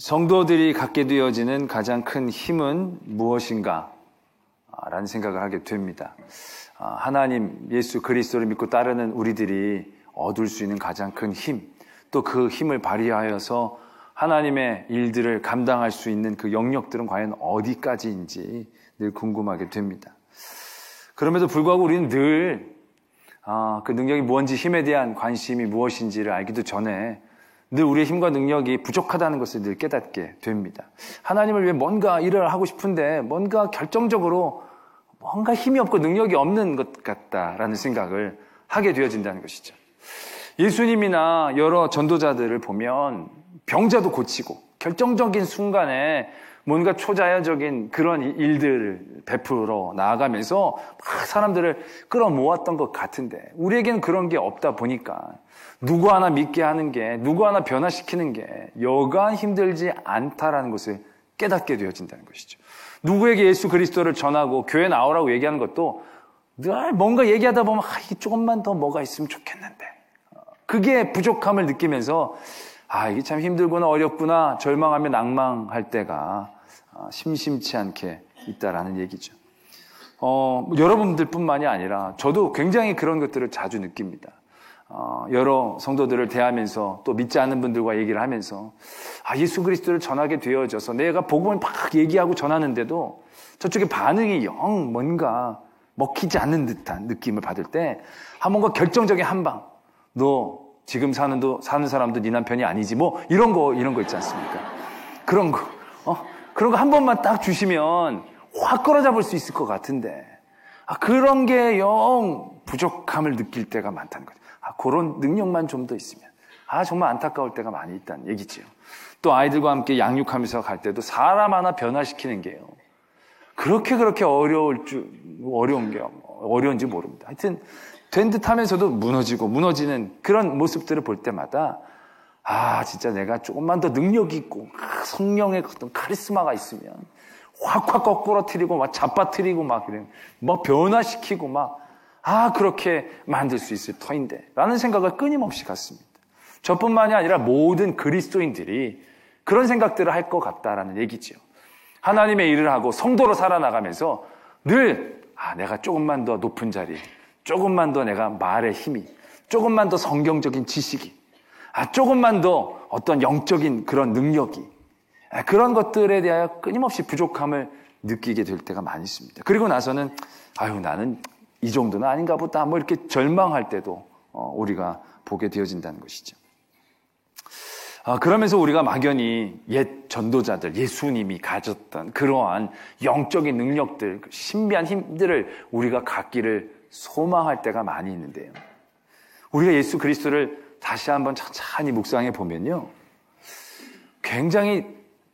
성도들이 갖게 되어지는 가장 큰 힘은 무엇인가? 라는 생각을 하게 됩니다. 하나님, 예수 그리스도를 믿고 따르는 우리들이 얻을 수 있는 가장 큰 힘, 또 그 힘을 발휘하여서 하나님의 일들을 감당할 수 있는 그 영역들은 과연 어디까지인지 늘 궁금하게 됩니다. 그럼에도 불구하고 우리는 늘 그 능력이 무엇인지, 힘에 대한 관심이 무엇인지를 알기도 전에 늘 우리의 힘과 능력이 부족하다는 것을 늘 깨닫게 됩니다. 하나님을 위해 뭔가 일을 하고 싶은데 뭔가 결정적으로 뭔가 힘이 없고 능력이 없는 것 같다라는 생각을 하게 되어진다는 것이죠. 예수님이나 여러 전도자들을 보면 병자도 고치고 결정적인 순간에 뭔가 초자연적인 그런 일들을 베풀어 나아가면서 막 사람들을 끌어모았던 것 같은데 우리에게는 그런 게 없다 보니까 누구 하나 믿게 하는 게, 누구 하나 변화시키는 게 여간 힘들지 않다라는 것을 깨닫게 되어진다는 것이죠. 누구에게 예수 그리스도를 전하고 교회 나오라고 얘기하는 것도 늘 뭔가 얘기하다 보면 이게 조금만 더 뭐가 있으면 좋겠는데 그게 부족함을 느끼면서 이게 참 힘들구나 어렵구나 절망하며 낭망할 때가 심심치 않게 있다라는 얘기죠. 여러분들뿐만이 아니라 저도 굉장히 그런 것들을 자주 느낍니다. 여러 성도들을 대하면서 또 믿지 않는 분들과 얘기를 하면서 예수 그리스도를 전하게 되어져서 내가 복음을 막 얘기하고 전하는데도 저쪽에 반응이 영 뭔가 먹히지 않는 듯한 느낌을 받을 때 뭔가 결정적인 한방 너 지금 사는 사람도 네 남편이 아니지 뭐 이런 거 있지 않습니까? 그런 거 한 번만 딱 주시면 확 끌어잡을 수 있을 것 같은데 그런 게 영 부족함을 느낄 때가 많다는 거죠. 그런 능력만 좀 더 있으면 정말 안타까울 때가 많이 있다는 얘기지요. 또 아이들과 함께 양육하면서 갈 때도 사람 하나 변화시키는 게요 그렇게 어려운지 모릅니다. 하여튼 된 듯 하면서도 무너지는 그런 모습들을 볼 때마다 진짜 내가 조금만 더 능력이 있고 성령의 어떤 카리스마가 있으면 확 거꾸러뜨리고 막 잡아뜨리고 막 변화시키고 그렇게 만들 수 있을 터인데 라는 생각을 끊임없이 갖습니다. 저뿐만이 아니라 모든 그리스도인들이 그런 생각들을 할 것 같다라는 얘기죠. 하나님의 일을 하고 성도로 살아나가면서 늘 내가 조금만 더 높은 자리, 조금만 더 내가 말의 힘이, 조금만 더 성경적인 지식이, 조금만 더 어떤 영적인 그런 능력이, 그런 것들에 대하여 끊임없이 부족함을 느끼게 될 때가 많이 있습니다. 그리고 나서는 나는 이 정도는 아닌가 보다 이렇게 절망할 때도 우리가 보게 되어진다는 것이죠. 그러면서 우리가 막연히 옛 전도자들, 예수님이 가졌던 그러한 영적인 능력들, 신비한 힘들을 우리가 갖기를 소망할 때가 많이 있는데요. 우리가 예수 그리스도를 다시 한번 천천히 묵상해 보면요. 굉장히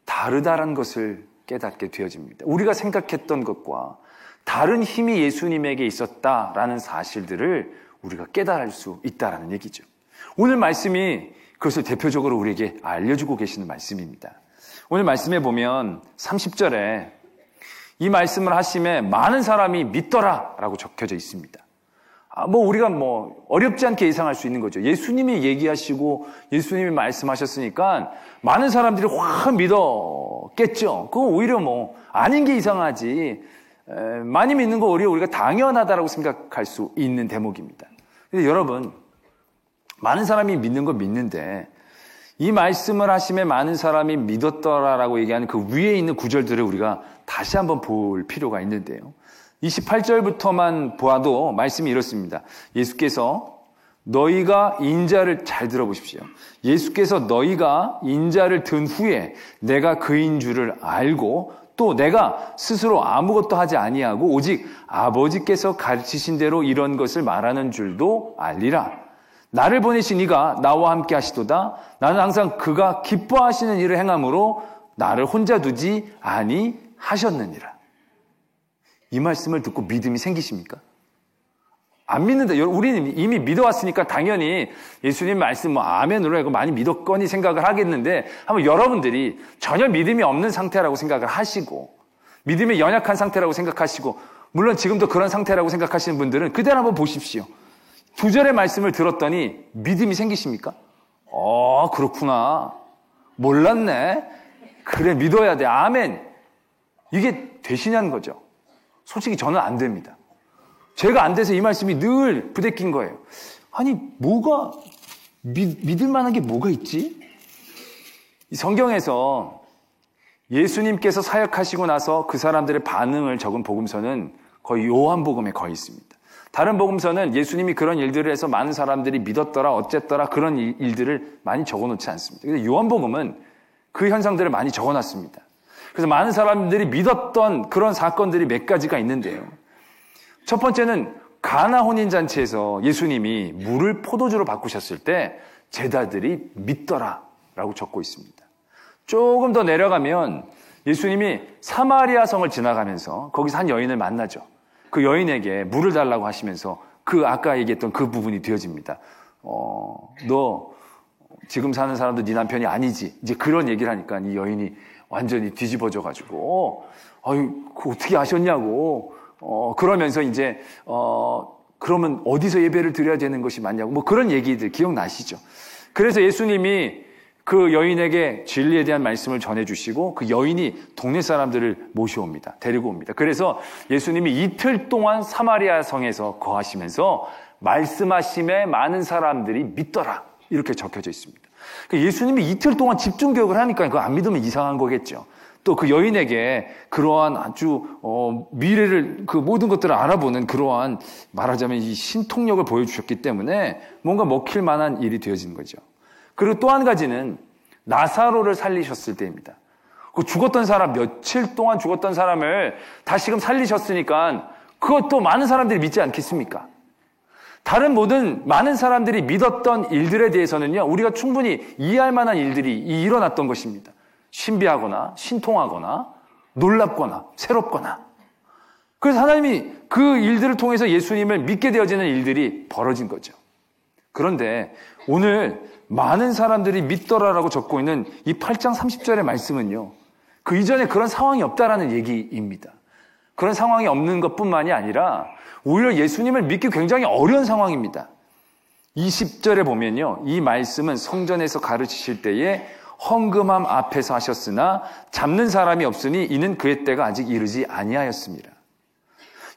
다르다는 것을 깨닫게 되어집니다. 우리가 생각했던 것과 다른 힘이 예수님에게 있었다라는 사실들을 우리가 깨달을 수 있다라는 얘기죠. 오늘 말씀이 그것을 대표적으로 우리에게 알려주고 계시는 말씀입니다. 오늘 말씀에 보면 30절에 이 말씀을 하심에 많은 사람이 믿더라라고 적혀져 있습니다. 우리가 어렵지 않게 예상할 수 있는 거죠. 예수님이 얘기하시고 예수님이 말씀하셨으니까 많은 사람들이 확 믿었겠죠. 그거 오히려 아닌 게 이상하지. 많이 믿는 거 오히려 우리가 당연하다라고 생각할 수 있는 대목입니다. 근데 여러분, 많은 사람이 믿는 건 믿는데 이 말씀을 하심에 많은 사람이 믿었더라라고 얘기하는 그 위에 있는 구절들을 우리가 다시 한번 볼 필요가 있는데요. 28절부터만 보아도 말씀이 이렇습니다. 예수께서 너희가 인자를 잘 들어보십시오. 예수께서 너희가 인자를 든 후에 내가 그인 줄을 알고 또 내가 스스로 아무것도 하지 아니하고 오직 아버지께서 가르치신 대로 이런 것을 말하는 줄도 알리라. 나를 보내신 이가 나와 함께 하시도다. 나는 항상 그가 기뻐하시는 일을 행함으로 나를 혼자 두지 아니하셨느니라. 이 말씀을 듣고 믿음이 생기십니까? 안 믿는다. 우리는 이미 믿어왔으니까 당연히 예수님 말씀 아멘으로 해고 많이 믿었거니 생각을 하겠는데 한번 여러분들이 전혀 믿음이 없는 상태라고 생각을 하시고 믿음이 연약한 상태라고 생각하시고 물론 지금도 그런 상태라고 생각하시는 분들은 그대로 한번 보십시오. 2절의 말씀을 들었더니 믿음이 생기십니까? 그렇구나. 몰랐네. 그래, 믿어야 돼. 아멘. 이게 되시냐는 거죠. 솔직히 저는 안 됩니다. 제가 안 돼서 이 말씀이 늘 부대낀 거예요. 아니, 뭐가, 믿을 만한 게 뭐가 있지? 이 성경에서 예수님께서 사역하시고 나서 그 사람들의 반응을 적은 복음서는 거의 요한복음에 거의 있습니다. 다른 복음서는 예수님이 그런 일들을 해서 많은 사람들이 믿었더라, 어쨌더라, 그런 일들을 많이 적어놓지 않습니다. 그래서 요한복음은 그 현상들을 많이 적어놨습니다. 그래서 많은 사람들이 믿었던 그런 사건들이 몇 가지가 있는데요. 첫 번째는 가나 혼인잔치에서 예수님이 물을 포도주로 바꾸셨을 때 제자들이 믿더라라고 적고 있습니다. 조금 더 내려가면 예수님이 사마리아 성을 지나가면서 거기서 한 여인을 만나죠. 그 여인에게 물을 달라고 하시면서 그 아까 얘기했던 그 부분이 되어집니다. 너 지금 사는 사람도 네 남편이 아니지. 이제 그런 얘기를 하니까 이 여인이 완전히 뒤집어져가지고 그 어떻게 아셨냐고. 그러면서 이제 그러면 어디서 예배를 드려야 되는 것이 맞냐고 뭐 그런 얘기들 기억나시죠? 그래서 예수님이 그 여인에게 진리에 대한 말씀을 전해주시고 그 여인이 동네 사람들을 모셔옵니다. 데리고 옵니다. 그래서 예수님이 이틀 동안 사마리아 성에서 거하시면서 말씀하심에 많은 사람들이 믿더라 이렇게 적혀져 있습니다. 예수님이 이틀 동안 집중교육을 하니까 그거 안 믿으면 이상한 거겠죠. 또 그 여인에게 그러한 아주 미래를 그 모든 것들을 알아보는 그러한 말하자면 이 신통력을 보여주셨기 때문에 뭔가 먹힐 만한 일이 되어진 거죠. 그리고 또 한 가지는 나사로를 살리셨을 때입니다. 그 죽었던 사람, 며칠 동안 죽었던 사람을 다시금 살리셨으니까 그것도 많은 사람들이 믿지 않겠습니까? 다른 모든 많은 사람들이 믿었던 일들에 대해서는요, 우리가 충분히 이해할 만한 일들이 일어났던 것입니다. 신비하거나 신통하거나 놀랍거나 새롭거나. 그래서 하나님이 그 일들을 통해서 예수님을 믿게 되어지는 일들이 벌어진 거죠. 그런데 오늘 많은 사람들이 믿더라라고 적고 있는 이 8장 30절의 말씀은요, 그 이전에 그런 상황이 없다라는 얘기입니다. 그런 상황이 없는 것뿐만이 아니라 오히려 예수님을 믿기 굉장히 어려운 상황입니다. 20절에 보면요, 이 말씀은 성전에서 가르치실 때에 헌금함 앞에서 하셨으나 잡는 사람이 없으니 이는 그의 때가 아직 이르지 아니하였습니다.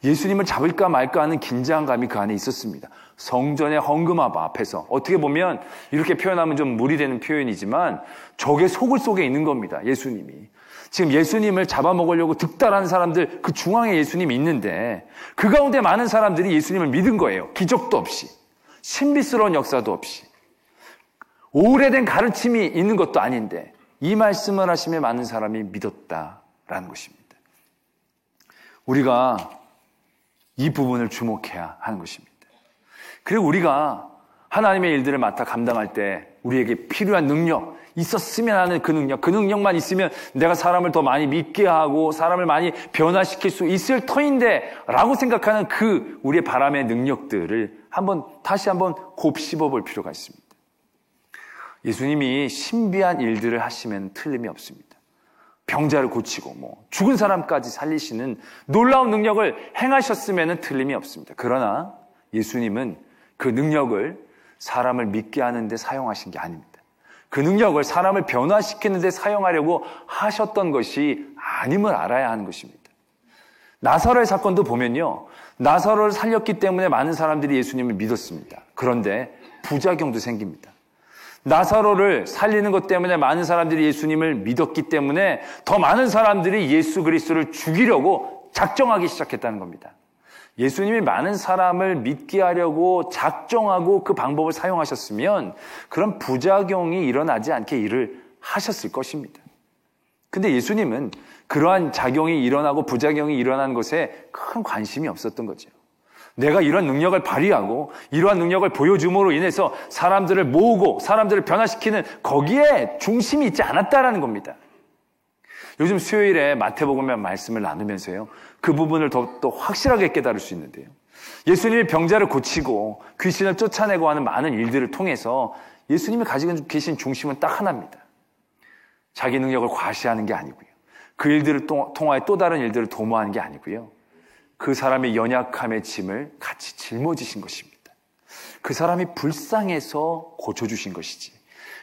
예수님을 잡을까 말까 하는 긴장감이 그 안에 있었습니다. 성전의 헌금함 앞에서. 어떻게 보면 이렇게 표현하면 좀 무리되는 표현이지만 적의 속을 속에 있는 겁니다. 예수님이. 지금 예수님을 잡아먹으려고 득달하는 사람들 그 중앙에 예수님이 있는데 그 가운데 많은 사람들이 예수님을 믿은 거예요. 기적도 없이. 신비스러운 역사도 없이. 오래된 가르침이 있는 것도 아닌데 이 말씀을 하시며 많은 사람이 믿었다라는 것입니다. 우리가 이 부분을 주목해야 하는 것입니다. 그리고 우리가 하나님의 일들을 맡아 감당할 때 우리에게 필요한 능력, 있었으면 하는 그 능력만 있으면 내가 사람을 더 많이 믿게 하고 사람을 많이 변화시킬 수 있을 터인데 라고 생각하는 그 우리의 바람의 능력들을 다시 한번 곱씹어 볼 필요가 있습니다. 예수님이 신비한 일들을 하시면 틀림이 없습니다. 병자를 고치고 죽은 사람까지 살리시는 놀라운 능력을 행하셨으면 틀림이 없습니다. 그러나 예수님은 그 능력을 사람을 믿게 하는 데 사용하신 게 아닙니다. 그 능력을 사람을 변화시키는 데 사용하려고 하셨던 것이 아님을 알아야 하는 것입니다. 나사로의 사건도 보면요, 나사로를 살렸기 때문에 많은 사람들이 예수님을 믿었습니다. 그런데 부작용도 생깁니다. 나사로를 살리는 것 때문에 많은 사람들이 예수님을 믿었기 때문에 더 많은 사람들이 예수 그리스도를 죽이려고 작정하기 시작했다는 겁니다. 예수님이 많은 사람을 믿게 하려고 작정하고 그 방법을 사용하셨으면 그런 부작용이 일어나지 않게 일을 하셨을 것입니다. 근데 예수님은 그러한 작용이 일어나고 부작용이 일어나는 것에 큰 관심이 없었던 거죠. 내가 이런 능력을 발휘하고 이러한 능력을 보여줌으로 인해서 사람들을 모으고 사람들을 변화시키는 거기에 중심이 있지 않았다라는 겁니다. 요즘 수요일에 마태복음 말씀을 나누면서요, 그 부분을 더 확실하게 깨달을 수 있는데요. 예수님이 병자를 고치고 귀신을 쫓아내고 하는 많은 일들을 통해서 예수님이 가지고 계신 중심은 딱 하나입니다. 자기 능력을 과시하는 게 아니고요. 그 일들을 통하여 또 다른 일들을 도모하는 게 아니고요. 그 사람의 연약함의 짐을 같이 짊어지신 것입니다. 그 사람이 불쌍해서 고쳐주신 것이지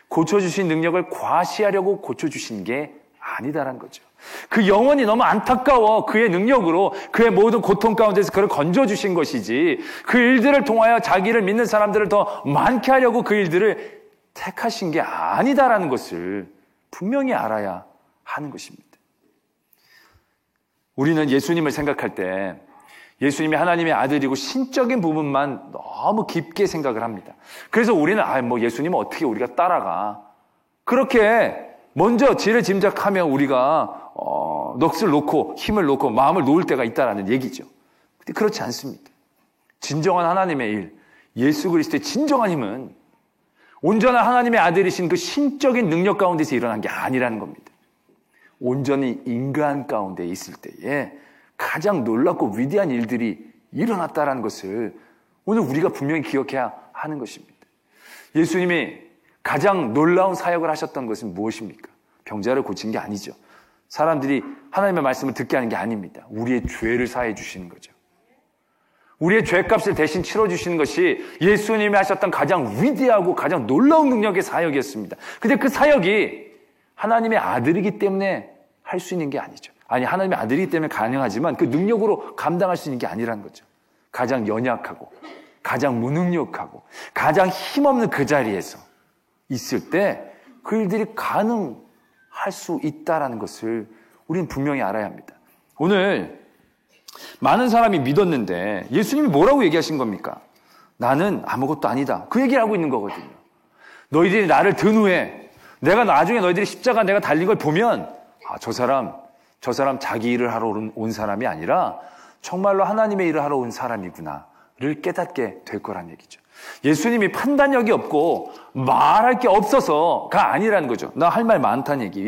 고쳐주신 능력을 과시하려고 고쳐주신 게 아니다라는 거죠. 그 영혼이 너무 안타까워 그의 능력으로 그의 모든 고통 가운데서 그를 건져주신 것이지 그 일들을 통하여 자기를 믿는 사람들을 더 많게 하려고 그 일들을 택하신 게 아니다라는 것을 분명히 알아야 하는 것입니다. 우리는 예수님을 생각할 때 예수님이 하나님의 아들이고 신적인 부분만 너무 깊게 생각을 합니다. 그래서 우리는 예수님은 어떻게 우리가 따라가. 그렇게 먼저 지를 짐작하면 우리가 넋을 놓고 힘을 놓고 마음을 놓을 때가 있다라는 얘기죠. 근데 그렇지 않습니다. 진정한 하나님의 일, 예수 그리스도의 진정한 힘은 온전한 하나님의 아들이신 그 신적인 능력 가운데서 일어난 게 아니라는 겁니다. 온전히 인간 가운데 있을 때에 가장 놀랍고 위대한 일들이 일어났다는 것을 오늘 우리가 분명히 기억해야 하는 것입니다. 예수님이 가장 놀라운 사역을 하셨던 것은 무엇입니까? 병자를 고친 게 아니죠. 사람들이 하나님의 말씀을 듣게 하는 게 아닙니다. 우리의 죄를 사해 주시는 거죠. 우리의 죄값을 대신 치러주시는 것이 예수님이 하셨던 가장 위대하고 가장 놀라운 능력의 사역이었습니다. 근데 그 사역이 하나님의 아들이기 때문에 할 수 있는 게 아니죠. 하나님의 아들이기 때문에 가능하지만 그 능력으로 감당할 수 있는 게 아니라는 거죠. 가장 연약하고 가장 무능력하고 가장 힘없는 그 자리에서 있을 때 그 일들이 가능할 수 있다는 것을 우리는 분명히 알아야 합니다. 오늘 많은 사람이 믿었는데 예수님이 뭐라고 얘기하신 겁니까? 나는 아무것도 아니다. 그 얘기를 하고 있는 거거든요. 너희들이 나를 든 후에 내가 나중에 너희들이 십자가 내가 달린 걸 보면 저 사람 자기 일을 하러 온 사람이 아니라 정말로 하나님의 일을 하러 온 사람이구나를 깨닫게 될 거란 얘기죠. 예수님이 판단력이 없고 말할 게 없어서가 아니라는 거죠. 나 할 말 많다는 얘기.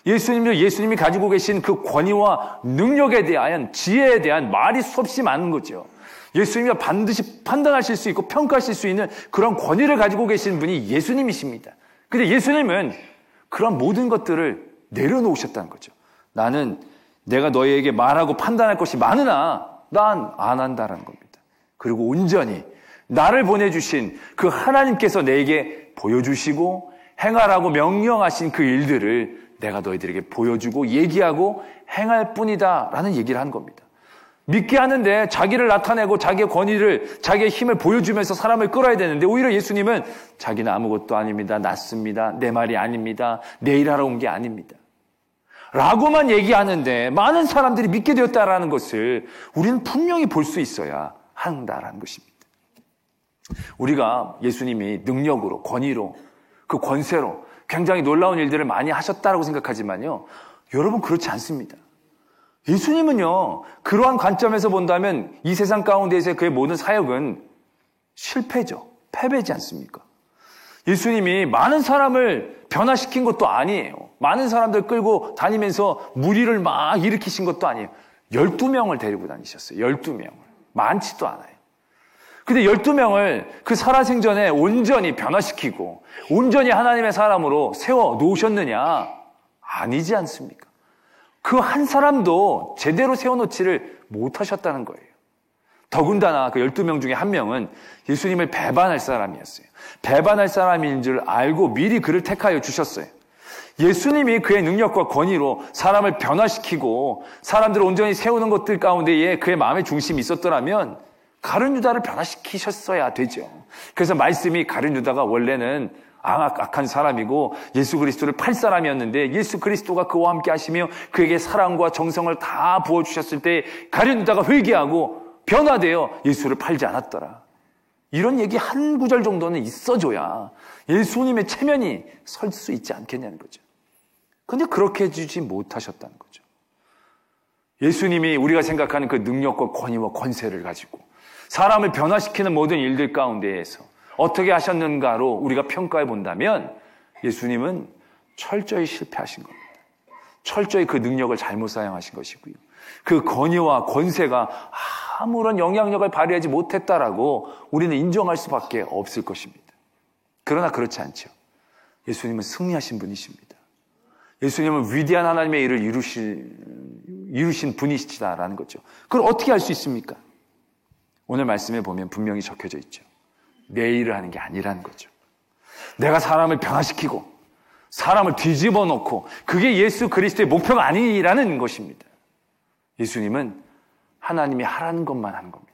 예수님이 가지고 계신 그 권위와 능력에 대한 지혜에 대한 말이 수없이 많은 거죠. 예수님이 반드시 판단하실 수 있고 평가하실 수 있는 그런 권위를 가지고 계신 분이 예수님이십니다. 근데 예수님은 그런 모든 것들을 내려놓으셨다는 거죠. 나는 내가 너희에게 말하고 판단할 것이 많으나 난 안 한다라는 겁니다. 그리고 온전히 나를 보내주신 그 하나님께서 내게 보여주시고 행하라고 명령하신 그 일들을 내가 너희들에게 보여주고 얘기하고 행할 뿐이다 라는 얘기를 한 겁니다. 믿게 하는데 자기를 나타내고 자기의 권위를 자기의 힘을 보여주면서 사람을 끌어야 되는데 오히려 예수님은 자기는 아무것도 아닙니다. 낫습니다. 내 말이 아닙니다. 내 일하러 온 게 아닙니다. 라고만 얘기하는데 많은 사람들이 믿게 되었다라는 것을 우리는 분명히 볼 수 있어야 한다라는 것입니다. 우리가 예수님이 능력으로, 권위로, 그 권세로 굉장히 놀라운 일들을 많이 하셨다라고 생각하지만요. 여러분 그렇지 않습니다. 예수님은요. 그러한 관점에서 본다면 이 세상 가운데에서의 그의 모든 사역은 실패죠. 패배지 않습니까? 예수님이 많은 사람을 변화시킨 것도 아니에요. 많은 사람들 끌고 다니면서 무리를 막 일으키신 것도 아니에요. 12명을 데리고 다니셨어요. 12명을. 많지도 않아요. 근데 12명을 그 살아생전에 온전히 변화시키고 온전히 하나님의 사람으로 세워 놓으셨느냐? 아니지 않습니까? 그 한 사람도 제대로 세워놓지를 못하셨다는 거예요. 더군다나 그 12명 중에 한 명은 예수님을 배반할 사람이었어요. 배반할 사람인 줄 알고 미리 그를 택하여 주셨어요. 예수님이 그의 능력과 권위로 사람을 변화시키고 사람들을 온전히 세우는 것들 가운데에 그의 마음의 중심이 있었더라면 가룟 유다를 변화시키셨어야 되죠. 그래서 말씀이 가룟 유다가 원래는 악한 사람이고 예수 그리스도를 팔 사람이었는데 예수 그리스도가 그와 함께 하시며 그에게 사랑과 정성을 다 부어주셨을 때 가룟 유다가 회개하고 변화되어 예수를 팔지 않았더라. 이런 얘기 한 구절 정도는 있어줘야 예수님의 체면이 설 수 있지 않겠냐는 거죠. 그런데 그렇게 해주지 못하셨다는 거죠. 예수님이 우리가 생각하는 그 능력과 권위와 권세를 가지고 사람을 변화시키는 모든 일들 가운데에서 어떻게 하셨는가로 우리가 평가해 본다면 예수님은 철저히 실패하신 겁니다. 철저히 그 능력을 잘못 사용하신 것이고요. 그 권위와 권세가 아무런 영향력을 발휘하지 못했다라고 우리는 인정할 수밖에 없을 것입니다. 그러나 그렇지 않죠. 예수님은 승리하신 분이십니다. 예수님은 위대한 하나님의 일을 이루신 분이시다라는 거죠. 그걸 어떻게 알 수 있습니까? 오늘 말씀에 보면 분명히 적혀져 있죠. 내 일을 하는 게 아니라는 거죠. 내가 사람을 변화시키고 사람을 뒤집어 놓고 그게 예수 그리스도의 목표가 아니라는 것입니다. 예수님은 하나님이 하라는 것만 하는 겁니다.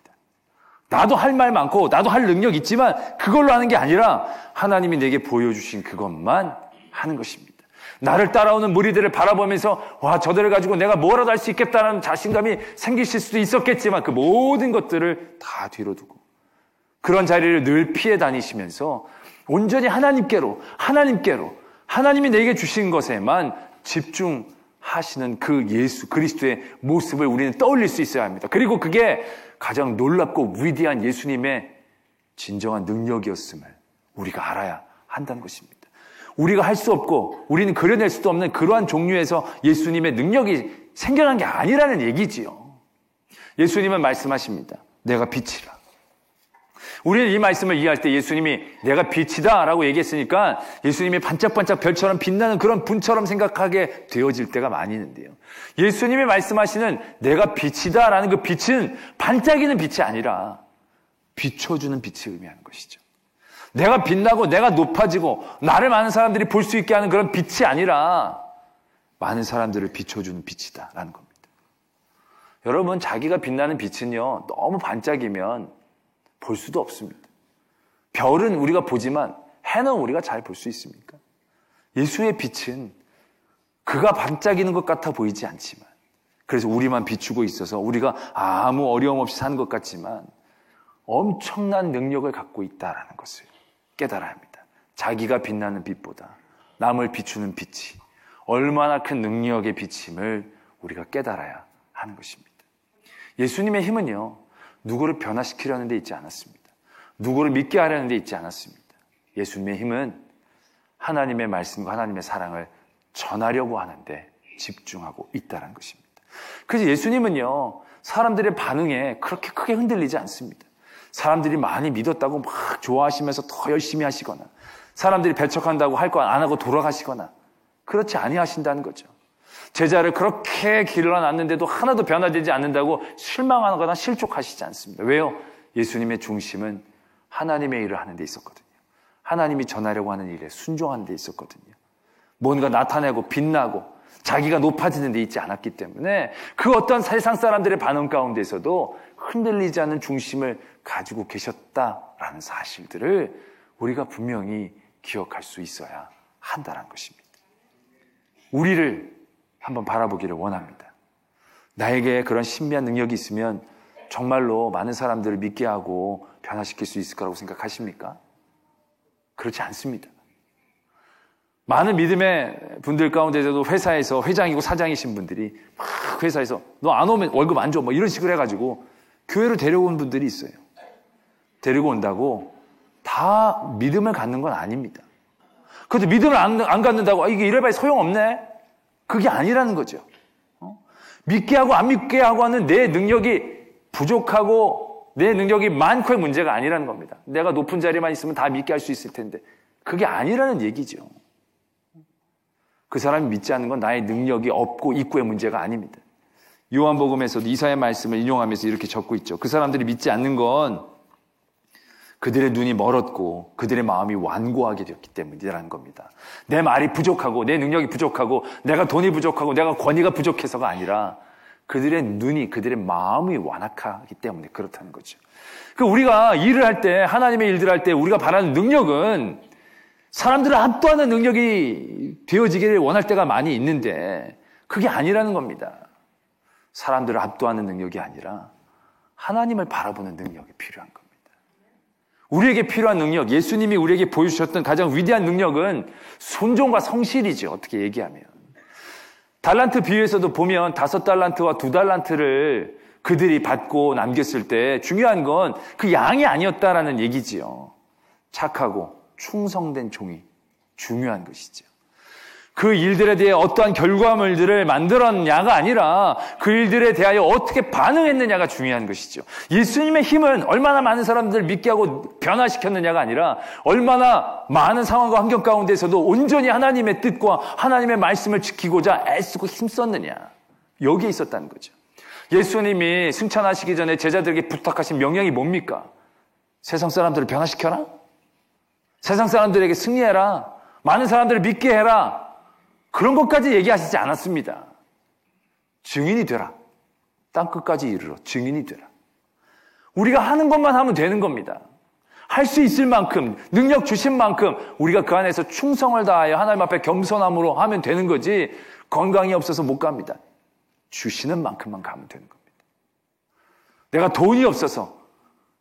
나도 할 말 많고 나도 할 능력 있지만 그걸로 하는 게 아니라 하나님이 내게 보여주신 그것만 하는 것입니다. 나를 따라오는 무리들을 바라보면서 와, 저들을 가지고 내가 뭐라도 할 수 있겠다는 자신감이 생기실 수도 있었겠지만 그 모든 것들을 다 뒤로 두고 그런 자리를 늘 피해 다니시면서 온전히 하나님께로 하나님이 내게 주신 것에만 집중하시는 그 예수 그리스도의 모습을 우리는 떠올릴 수 있어야 합니다. 그리고 그게 가장 놀랍고 위대한 예수님의 진정한 능력이었음을 우리가 알아야 한다는 것입니다. 우리가 할 수 없고 우리는 그려낼 수도 없는 그러한 종류에서 예수님의 능력이 생겨난 게 아니라는 얘기지요. 예수님은 말씀하십니다. 내가 빛이라. 우리는 이 말씀을 이해할 때 예수님이 내가 빛이다 라고 얘기했으니까 예수님이 반짝반짝 별처럼 빛나는 그런 분처럼 생각하게 되어질 때가 많이 있는데요. 예수님이 말씀하시는 내가 빛이다 라는 그 빛은 반짝이는 빛이 아니라 비춰주는 빛을 의미하는 것이죠. 내가 빛나고 내가 높아지고 나를 많은 사람들이 볼 수 있게 하는 그런 빛이 아니라 많은 사람들을 비춰주는 빛이다 라는 겁니다. 여러분, 자기가 빛나는 빛은요, 너무 반짝이면 볼 수도 없습니다. 별은 우리가 보지만 해는 우리가 잘 볼 수 있습니까? 예수의 빛은 그가 반짝이는 것 같아 보이지 않지만, 그래서 우리만 비추고 있어서 우리가 아무 어려움 없이 사는 것 같지만 엄청난 능력을 갖고 있다는 것을 깨달아야 합니다. 자기가 빛나는 빛보다 남을 비추는 빛이 얼마나 큰 능력의 빛임을 우리가 깨달아야 하는 것입니다. 예수님의 힘은요, 누구를 변화시키려는 데 있지 않았습니다. 누구를 믿게 하려는 데 있지 않았습니다. 예수님의 힘은 하나님의 말씀과 하나님의 사랑을 전하려고 하는데 집중하고 있다는 것입니다. 그래서 예수님은요, 사람들의 반응에 그렇게 크게 흔들리지 않습니다. 사람들이 많이 믿었다고 막 좋아하시면서 더 열심히 하시거나 사람들이 배척한다고 할 거 안 하고 돌아가시거나 그렇지 아니하신다는 거죠. 제자를 그렇게 길러놨는데도 하나도 변화되지 않는다고 실망하거나 실족하시지 않습니다. 왜요? 예수님의 중심은 하나님의 일을 하는 데 있었거든요. 하나님이 전하려고 하는 일에 순종하는 데 있었거든요. 뭔가 나타내고 빛나고 자기가 높아지는 데 있지 않았기 때문에 그 어떤 세상 사람들의 반응 가운데서도 흔들리지 않는 중심을 가지고 계셨다라는 사실들을 우리가 분명히 기억할 수 있어야 한다는 것입니다. 우리를 한번 바라보기를 원합니다. 나에게 그런 신비한 능력이 있으면 정말로 많은 사람들을 믿게 하고 변화시킬 수 있을 거라고 생각하십니까? 그렇지 않습니다. 많은 믿음의 분들 가운데서도 회사에서 회장이고 사장이신 분들이 막 회사에서 너 안 오면 월급 안 줘 뭐 이런 식으로 해가지고 교회로 데려온 분들이 있어요. 데리고 온다고 다 믿음을 갖는 건 아닙니다. 그런데 믿음을 안 갖는다고 이게 이래봐야 소용없네? 그게 아니라는 거죠. 믿게 하고 안 믿게 하고 하는 내 능력이 부족하고 내 능력이 많고의 문제가 아니라는 겁니다. 내가 높은 자리만 있으면 다 믿게 할 수 있을 텐데 그게 아니라는 얘기죠. 그 사람이 믿지 않는 건 나의 능력이 없고 있고의 문제가 아닙니다. 요한복음에서도 이사야 말씀을 인용하면서 이렇게 적고 있죠. 그 사람들이 믿지 않는 건 그들의 눈이 멀었고 그들의 마음이 완고하게 되었기 때문이라는 겁니다. 내 말이 부족하고 내 능력이 부족하고 내가 돈이 부족하고 내가 권위가 부족해서가 아니라 그들의 눈이 그들의 마음이 완악하기 때문에 그렇다는 거죠. 우리가 일을 할 때 하나님의 일들을 할 때 우리가 바라는 능력은 사람들을 압도하는 능력이 되어지기를 원할 때가 많이 있는데 그게 아니라는 겁니다. 사람들을 압도하는 능력이 아니라 하나님을 바라보는 능력이 필요한 겁니다. 우리에게 필요한 능력, 예수님이 우리에게 보여주셨던 가장 위대한 능력은 순종과 성실이죠. 어떻게 얘기하면. 달란트 비유에서도 보면 5달란트와 2달란트를 그들이 받고 남겼을 때 중요한 건 그 양이 아니었다라는 얘기지요. 착하고 충성된 종이 중요한 것이죠. 그 일들에 대해 어떠한 결과물들을 만들었냐가 아니라 그 일들에 대하여 어떻게 반응했느냐가 중요한 것이죠. 예수님의 힘은 얼마나 많은 사람들을 믿게 하고 변화시켰느냐가 아니라 얼마나 많은 상황과 환경 가운데서도 온전히 하나님의 뜻과 하나님의 말씀을 지키고자 애쓰고 힘썼느냐. 여기에 있었다는 거죠. 예수님이 승천하시기 전에 제자들에게 부탁하신 명령이 뭡니까? 세상 사람들을 변화시켜라? 세상 사람들에게 승리해라? 많은 사람들을 믿게 해라. 그런 것까지 얘기하시지 않았습니다. 증인이 되라. 땅끝까지 이르러 증인이 되라. 우리가 하는 것만 하면 되는 겁니다. 할 수 있을 만큼, 능력 주신 만큼 우리가 그 안에서 충성을 다하여 하나님 앞에 겸손함으로 하면 되는 거지, 건강이 없어서 못 갑니다. 주시는 만큼만 가면 되는 겁니다. 내가 돈이 없어서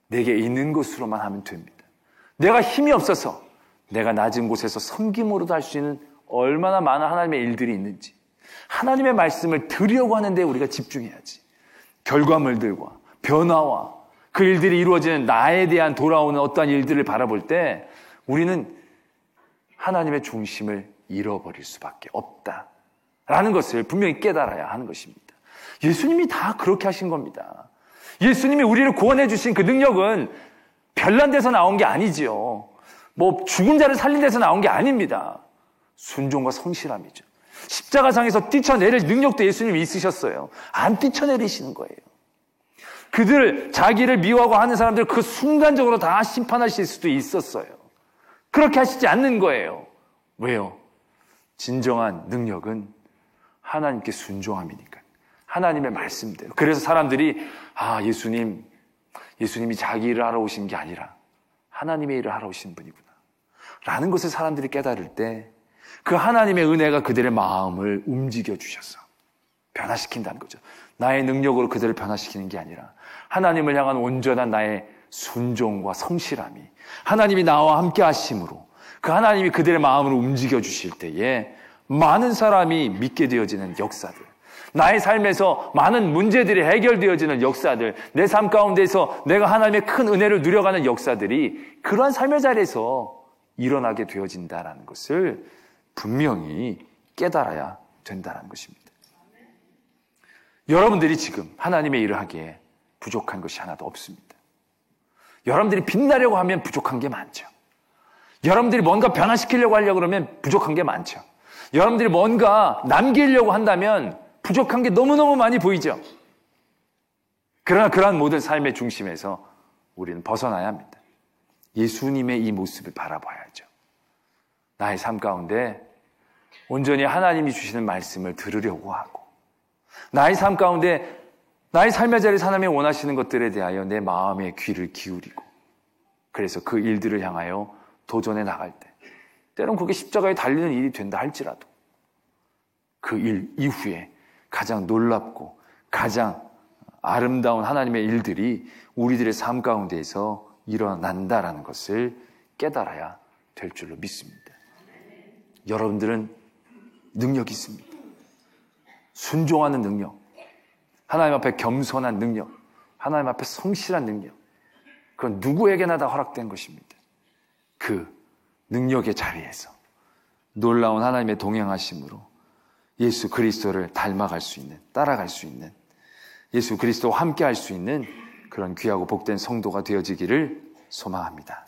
내게 있는 것으로만 하면 됩니다. 내가 힘이 없어서 내가 낮은 곳에서 섬김으로도 할 수 있는 얼마나 많은 하나님의 일들이 있는지, 하나님의 말씀을 드리려고 하는데 우리가 집중해야지. 결과물들과 변화와 그 일들이 이루어지는 나에 대한 돌아오는 어떠한 일들을 바라볼 때 우리는 하나님의 중심을 잃어버릴 수밖에 없다라는 것을 분명히 깨달아야 하는 것입니다. 예수님이 다 그렇게 하신 겁니다. 예수님이 우리를 구원해 주신 그 능력은 별난 데서 나온 게 아니지요. 뭐 죽은 자를 살린 데서 나온 게 아닙니다. 순종과 성실함이죠. 십자가상에서 뛰쳐내릴 능력도 예수님이 있으셨어요. 안 뛰쳐내리시는 거예요. 그들, 자기를 미워하고 하는 사람들 그 순간적으로 다 심판하실 수도 있었어요. 그렇게 하시지 않는 거예요. 왜요? 진정한 능력은 하나님께 순종함이니까. 하나님의 말씀대로. 그래서 사람들이 예수님이 자기 일을 하러 오신 게 아니라 하나님의 일을 하러 오신 분이구나 라는 것을 사람들이 깨달을 때 그 하나님의 은혜가 그들의 마음을 움직여 주셔서 변화시킨다는 거죠. 나의 능력으로 그들을 변화시키는 게 아니라 하나님을 향한 온전한 나의 순종과 성실함이 하나님이 나와 함께 하심으로 그 하나님이 그들의 마음을 움직여 주실 때에 많은 사람이 믿게 되어지는 역사들, 나의 삶에서 많은 문제들이 해결되어지는 역사들, 내 삶 가운데서 내가 하나님의 큰 은혜를 누려가는 역사들이 그러한 삶의 자리에서 일어나게 되어진다는 것을 분명히 깨달아야 된다는 것입니다. 여러분들이 지금 하나님의 일을 하기에 부족한 것이 하나도 없습니다. 여러분들이 빛나려고 하면 부족한 게 많죠. 여러분들이 뭔가 변화시키려고 하려고 그러면 부족한 게 많죠. 여러분들이 뭔가 남기려고 한다면 부족한 게 너무너무 많이 보이죠. 그러나 그러한 모든 삶의 중심에서 우리는 벗어나야 합니다. 예수님의 이 모습을 바라봐야죠. 나의 삶 가운데 온전히 하나님이 주시는 말씀을 들으려고 하고, 나의 삶 가운데 나의 삶의 자리에서 하나님이 원하시는 것들에 대하여 내 마음의 귀를 기울이고, 그래서 그 일들을 향하여 도전해 나갈 때, 때론 그게 십자가에 달리는 일이 된다 할지라도 그 일 이후에 가장 놀랍고 가장 아름다운 하나님의 일들이 우리들의 삶 가운데에서 일어난다라는 것을 깨달아야 될 줄로 믿습니다. 여러분들은 능력이 있습니다. 순종하는 능력, 하나님 앞에 겸손한 능력, 하나님 앞에 성실한 능력, 그건 누구에게나 다 허락된 것입니다. 그 능력의 자리에서 놀라운 하나님의 동행하심으로 예수 그리스도를 닮아갈 수 있는, 따라갈 수 있는, 예수 그리스도와 함께 할 수 있는 그런 귀하고 복된 성도가 되어지기를 소망합니다.